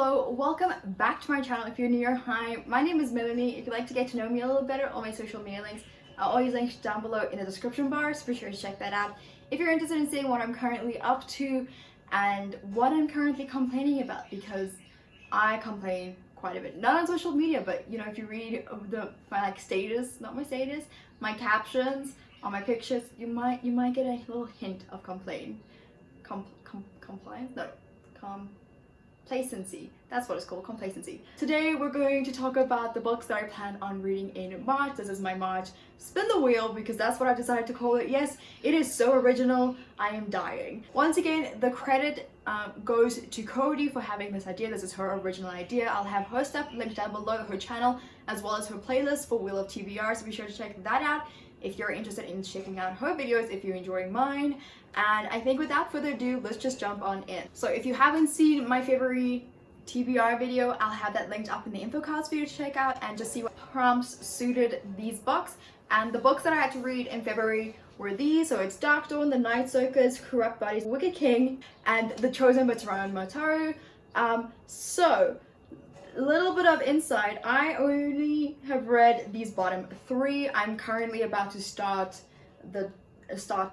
Hello, welcome back to my channel. If you're new, hi, my name is Melleny. If you'd like to get to know me a little better, all my social media links are always linked down below in the description bar, so be sure to check that out. If you're interested in seeing what I'm currently up to and what I'm currently complaining about, because I complain quite a bit, not on social media, but you know, if you read my status, not my status, my captions on my pictures, you might get a little hint of complacency. That's what it's called, complacency. Today we're going to talk about the books that I plan on reading in March. This is my March spin the wheel because that's what I decided to call it. Yes, it is so original, I am dying. Once again, the credit goes to Cody for having this idea. This is her original idea. I'll have her stuff linked down below, her channel, as well as her playlist for Wheel of TBR, so be sure to check that out if you're interested in checking out her videos, if you're enjoying mine. And I think without further ado, let's just jump on in. So if you haven't seen my February TBR video, I'll have that linked up in the info cards for you to check out and just see what prompts suited these books. And the books that I had to read in February were these. So it's Dark Dawn, The Night Circus, Corrupt Bodies, Wicked King, and The Chosen by Taran Mataru. So a little bit of insight, I only have read these bottom three. I'm currently about to start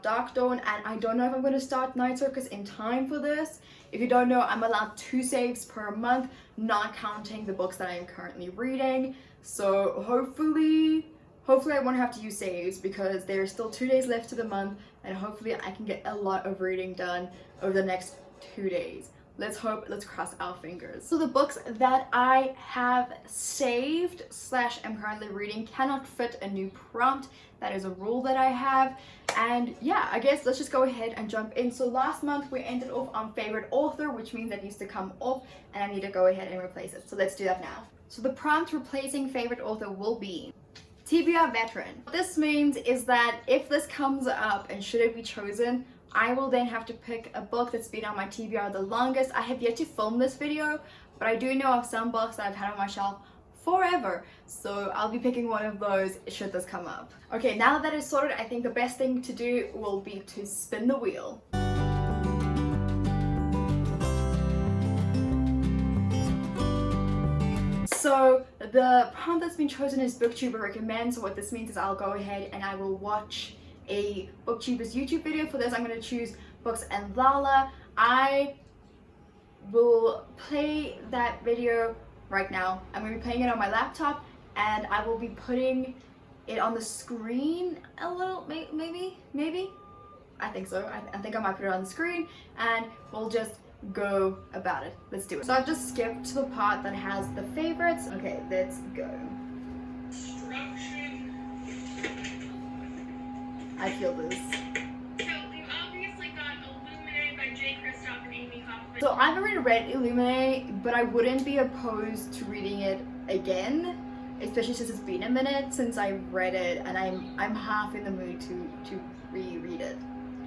Dark Dawn, and I don't know if I'm going to start Night Circus in time for this. If you don't know, I'm allowed 2 saves per month, not counting the books that I am currently reading. So hopefully I won't have to use saves because there's still 2 days left to the month, and hopefully I can get a lot of reading done over the next 2 days. Let's hope, let's cross our fingers. So the books that I have saved / am currently reading cannot fit a new prompt. That is a rule that I have. And yeah, I guess let's just go ahead and jump in. So last month we ended off on favorite author, which means that needs to come off and I need to go ahead and replace it. So let's do that now. So the prompt replacing favorite author will be TBR veteran. What this means is that if this comes up and should it be chosen, I will then have to pick a book that's been on my TBR the longest. I have yet to film this video, but I do know of some books that I've had on my shelf forever, so I'll be picking one of those should this come up. Okay, now that it's sorted, I think the best thing to do will be to spin the wheel. So the prompt that's been chosen is Booktuber recommends. So what this means is I'll go ahead and I will watch a Booktuber's YouTube video. For this, I'm going to choose Books and Lala. I will play that video right now. I'm going to be playing it on my laptop and I will be putting it on the screen a little, maybe? I think so. I think I might put it on the screen and we'll just go about it. Let's do it. So I've just skipped to the part that has the favorites. Okay, let's go. I feel this. So I've already read Illumine, but I wouldn't be opposed to reading it again, especially since it's been a minute since I read it, and I'm half in the mood to reread it.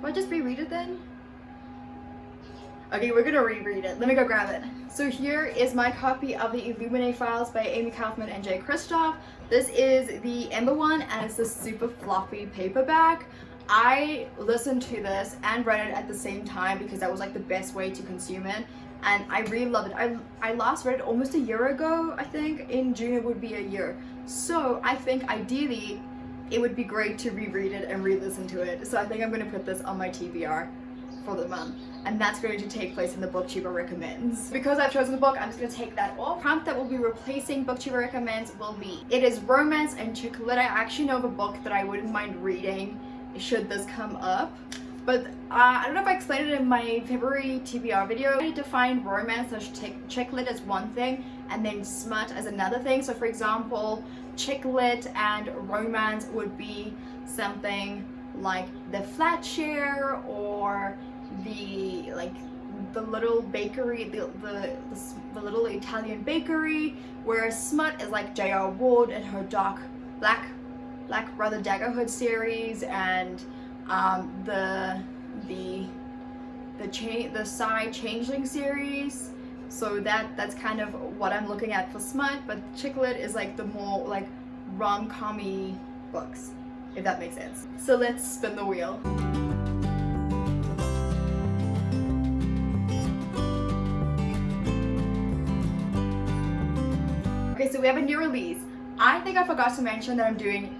Do I just reread it then? Okay, we're gonna reread it. Let me go grab it. So here is my copy of the Illumine Files by Amy Kaufman and Jay Kristoff. This is the Ember one, and it's a super floppy paperback. I listened to this and read it at the same time because that was like the best way to consume it, and I really loved it. I last read it almost a year ago. I think in June it would be a year. So I think ideally it would be great to reread it and re-listen to it. So I think I'm going to put this on my TBR for the month, and that's going to take place in the Booktuber recommends. Because I've chosen the book, I'm just going to take that off. Prompt that will be replacing Booktuber recommends will be, it is romance and chick lit. I actually know of a book that I wouldn't mind reading should this come up, but I don't know if I explained it in my February TBR video. I define romance as chick lit as one thing and then smut as another thing. So for example, chick lit and romance would be something like The Flat Share or the little bakery, the little Italian bakery, whereas smut is like J.R. Ward and her dark Black Brother Daggerhood series, and the Sci Changeling series. So that's kind of what I'm looking at for smut, but chick lit is like the more like rom-com-y books, if that makes sense. So let's spin the wheel. Okay, so we have a new release. I think I forgot to mention that I'm doing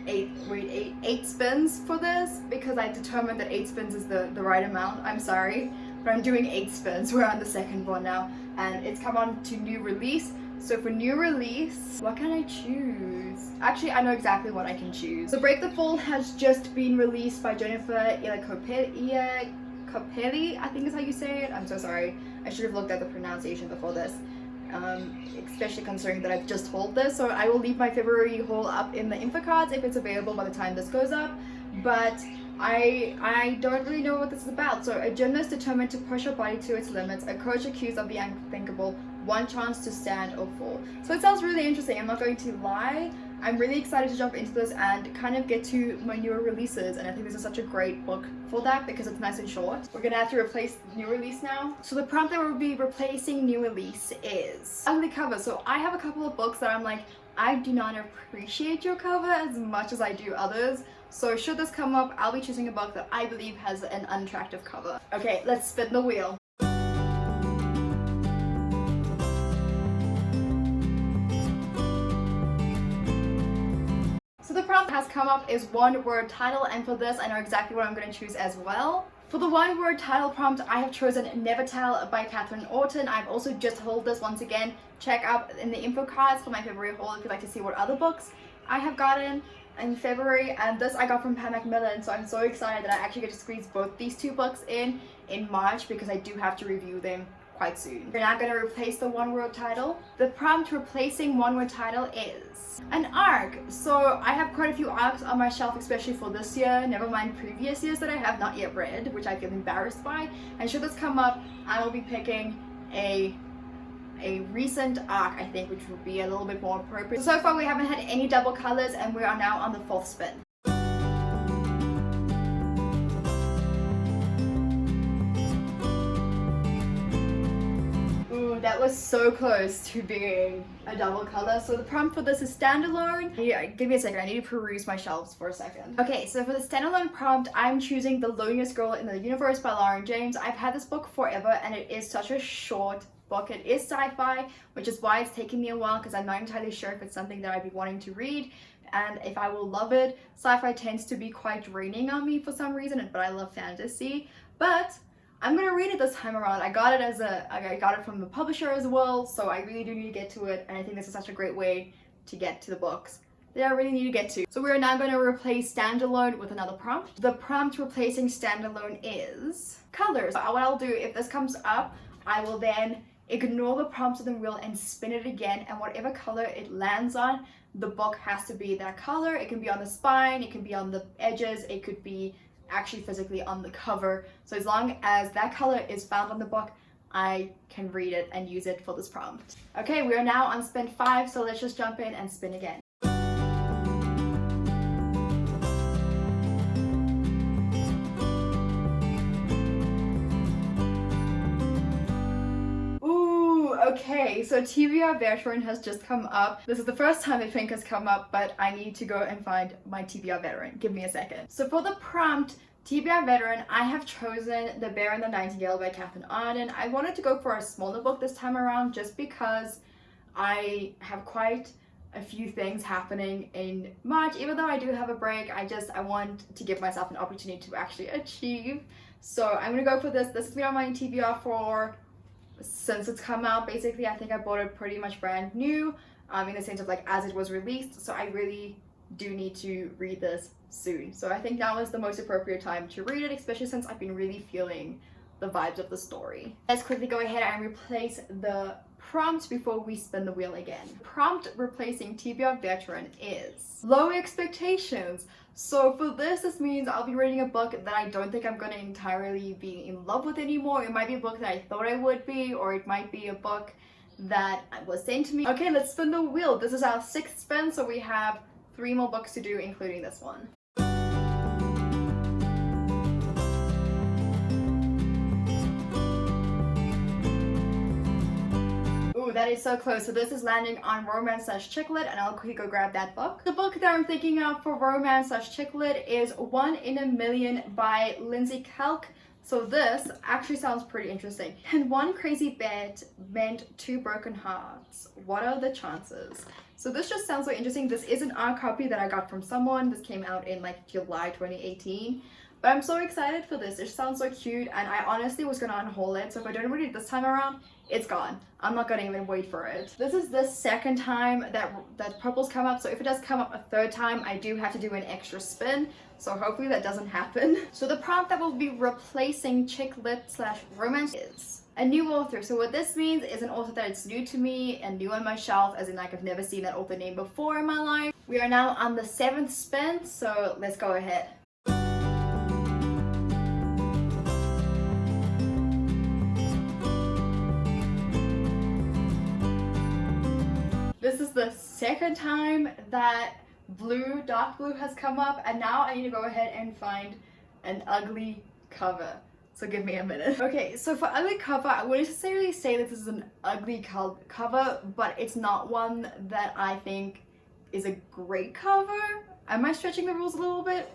eight spins for this because I determined that 8 spins is the right amount. I'm sorry, but I'm doing 8 spins. We're on the second one now, and it's come on to new release. So for new release, what can I choose? Actually, I know exactly what I can choose. So Break the Fall has just been released by Jennifer Iacopelli, I think is how you say it. I'm so sorry. I should have looked at the pronunciation before this. Especially considering that I've just hauled this. So I will leave my February haul up in the info cards if it's available by the time this goes up. But I don't really know what this is about. So a gymnast determined to push her body to its limits, a coach accused of the unthinkable, one chance to stand or fall. So it sounds really interesting, I'm not going to lie. I'm really excited to jump into this and kind of get to my newer releases, and I think this is such a great book for that because it's nice and short. We're gonna have to replace new release now. So the prompt that we'll be replacing new release is ugly cover. So I have a couple of books that I'm like, I do not appreciate your cover as much as I do others. So should this come up, I'll be choosing a book that I believe has an unattractive cover. Okay, let's spin the wheel. So the prompt has come up is one word title, and for this I know exactly what I'm going to choose as well. For the one word title prompt, I have chosen Never Tell by Catherine Orton. I've also just hauled this once again. Check out in the info cards for my February haul if you'd like to see what other books I have gotten in February, and this I got from Melleny, so I'm so excited that I actually get to squeeze both these two books in March because I do have to review them quite soon. We're now going to replace the one word title. The prompt replacing one word title is an arc. So I have quite a few arcs on my shelf, especially for this year, never mind previous years that I have not yet read, which I feel embarrassed by. And should this come up, I will be picking a recent arc, I think, which would be a little bit more appropriate. So far we haven't had any double colors, and we are now on the 4th spin. That was so close to being a double color. So the prompt for this is Standalone. Yeah, give me a second, I need to peruse my shelves for a second. Okay, so for the Standalone prompt, I'm choosing The Loneliest Girl in the Universe by Lauren James. I've had this book forever, and it is such a short book. It is sci-fi, which is why it's taking me a while, because I'm not entirely sure if it's something that I'd be wanting to read and if I will love it. Sci-fi tends to be quite draining on me for some reason, but I love fantasy. But I'm gonna read it this time around. I got it from the publisher as well, so I really do need to get to it, and I think this is such a great way to get to the books that I really need to get to. So we're now going to replace Standalone with another prompt. The prompt replacing Standalone is colors. What I'll do, if this comes up, I will then ignore the prompts of the wheel and spin it again, and whatever color it lands on, the book has to be that color. It can be on the spine, it can be on the edges, it could be actually physically on the cover. So as long as that color is found on the book, I can read it and use it for this prompt. Okay, we are now on spin 5, so let's just jump in and spin again. Okay, so TBR Veteran has just come up. This is the first time I think has come up, but I need to go and find my TBR Veteran. Give me a second. So for the prompt, TBR Veteran, I have chosen The Bear and the Nightingale by Catherine Arden. I wanted to go for a smaller book this time around just because I have quite a few things happening in March. Even though I do have a break, I want to give myself an opportunity to actually achieve. So I'm gonna go for this. This has been on my TBR since it's come out. Basically, I think I bought it pretty much brand new, in the sense of like as it was released. So I really do need to read this soon. So I think now is the most appropriate time to read it, especially since I've been really feeling the vibes of the story. Let's quickly go ahead and replace the prompt before we spin the wheel again. Prompt replacing TBR Veteran is Low Expectations. So for this means I'll be reading a book that I don't think I'm going to entirely be in love with anymore. It might be a book that I thought I would be, or it might be a book that was sent to me. Okay, let's spin the wheel. This is our 6th spin, so we have 3 more books to do, including this one. Ooh, that is so close. So this is landing on romance/chick lit, and I'll quickly go grab that book. The book that I'm thinking of for romance/chick lit is 1 in a Million by Lindsay Kelk. So this actually sounds pretty interesting. And one crazy bet meant two broken hearts. What are the chances? So this just sounds so interesting. This is an art copy that I got from someone. This came out in like July 2018. But I'm so excited for this. It sounds so cute, and I honestly was gonna unhaul it. So if I don't read it this time around, it's gone. I'm not gonna even wait for it. This is the second time that purple's come up. So if it does come up a third time, I do have to do an extra spin. So hopefully that doesn't happen. So the prompt that will be replacing chick lit / romance is a new author. So what this means is an author that is new to me and new on my shelf, as in like I've never seen that author name before in my life. We are now on the 7th spin, so let's go ahead. This is the second time that dark blue has come up, and now I need to go ahead and find an ugly cover. So give me a minute. Okay, so for ugly cover, I wouldn't necessarily say this is an ugly cover, but it's not one that I think is a great cover. Am I stretching the rules a little bit?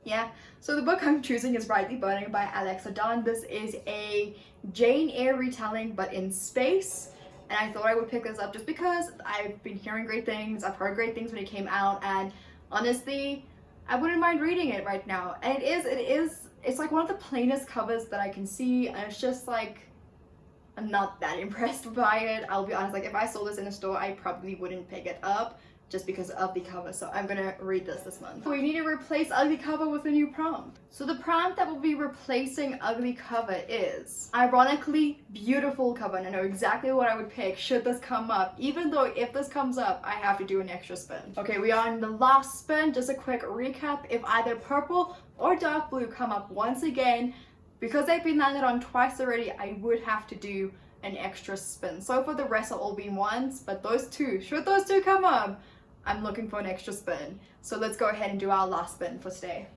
Yeah. So the book I'm choosing is Brightly Burning by Alexa Donne. This is a Jane Eyre retelling, but in space. And I thought I would pick this up just because I've been hearing great things. I've heard great things when it came out, and honestly, I wouldn't mind reading it right now. And it's like one of the plainest covers that I can see, and it's just like, I'm not that impressed by it. I'll be honest, like if I saw this in a store, I probably wouldn't pick it up just because of the cover. So I'm gonna read this month. We need to replace ugly cover with a new prompt. So the prompt that will be replacing ugly cover is ironically beautiful cover, and I know exactly what I would pick should this come up, even though if this comes up I have to do an extra spin. Okay, we are in the last spin. Just a quick recap: if either purple or dark blue come up once again, because they've been landed on twice already, I would have to do an extra spin. So for the rest, I'll all be ones, but those two, should those two come up, I'm looking for an extra spin. So let's go ahead and do our last spin for today.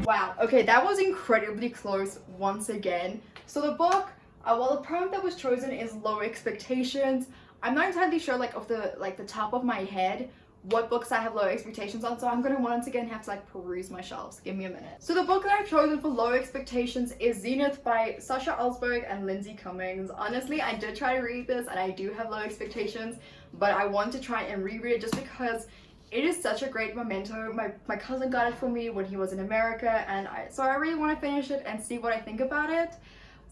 Wow, okay, that was incredibly close once again. So the book, well, the prompt that was chosen is Low Expectations. I'm not entirely sure like off the top of my head what books I have low expectations on, so I'm gonna once again have to like peruse my shelves. Give me a minute. So the book that I've chosen for low expectations is Zenith by Sasha Ellsberg and Lindsay Cummings. Honestly, I did try to read this and I do have low expectations, but I want to try and reread it just because it is such a great memento. My cousin got it for me when he was in America, and so I really want to finish it and see what I think about it.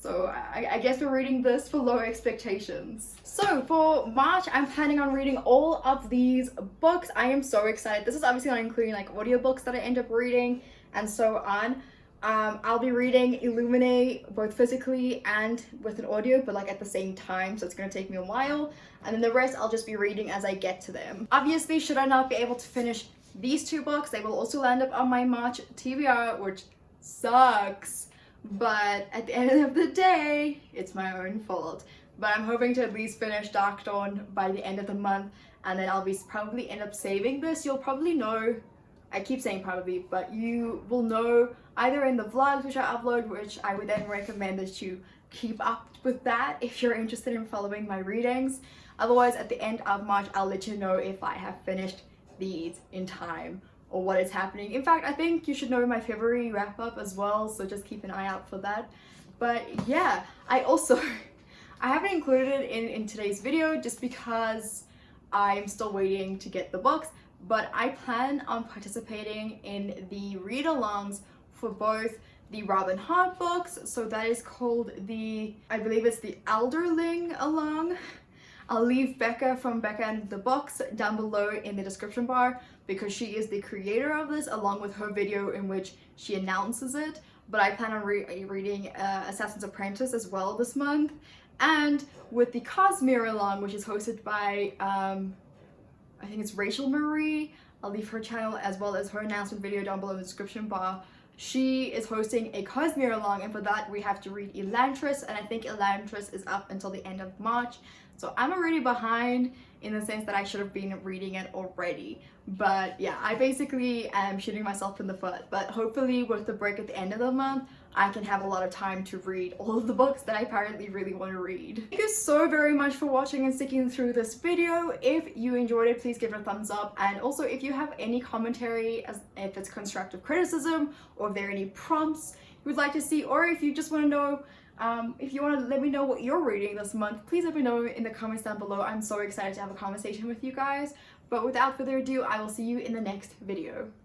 So I guess we're reading this for low expectations. So for March, I'm planning on reading all of these books. I am so excited. This is obviously not including like audiobooks that I end up reading and so on. I'll be reading Illuminate both physically and with an audio, but like at the same time, so it's gonna take me a while. And then the rest I'll just be reading as I get to them. Obviously, should I not be able to finish these two books, they will also land up on my March TBR, which sucks. But at the end of the day, it's my own fault. But I'm hoping to at least finish Dark Dawn by the end of the month, and then I'll be probably end up saving this. You'll probably know, I keep saying probably, but you will know either in the vlogs which I upload, which I would then recommend that you keep up with that if you're interested in following my readings. Otherwise, at the end of March, I'll let you know if I have finished these in time or what is happening. In fact, I think you should know my February wrap up as well, so just keep an eye out for that. But yeah, I haven't included it in today's video just because I'm still waiting to get the books, but I plan on participating in the read-alongs for both the Robin Hart books. So that is called I believe it's the Elderling Along. I'll leave Becca from Becca and the Books down below in the description bar because she is the creator of this, along with her video in which she announces it. But I plan on reading Assassin's Apprentice as well this month. And with the Cosmere Along, which is hosted by, I think it's Rachel Marie. I'll leave her channel as well as her announcement video down below in the description bar. She is hosting a Cosmere Along, and for that we have to read Elantris, and I think Elantris is up until the end of March. So I'm already behind, in the sense that I should have been reading it already. But yeah, I basically am shooting myself in the foot. But hopefully with the break at the end of the month, I can have a lot of time to read all of the books that I apparently really want to read. Thank you so very much for watching and sticking through this video. If you enjoyed it, please give it a thumbs up. And also if you have any commentary, as if it's constructive criticism or if there are any prompts you would like to see, or if you just want to know, if you want to let me know what you're reading this month, please let me know in the comments down below. I'm so excited to have a conversation with you guys. But without further ado, I will see you in the next video.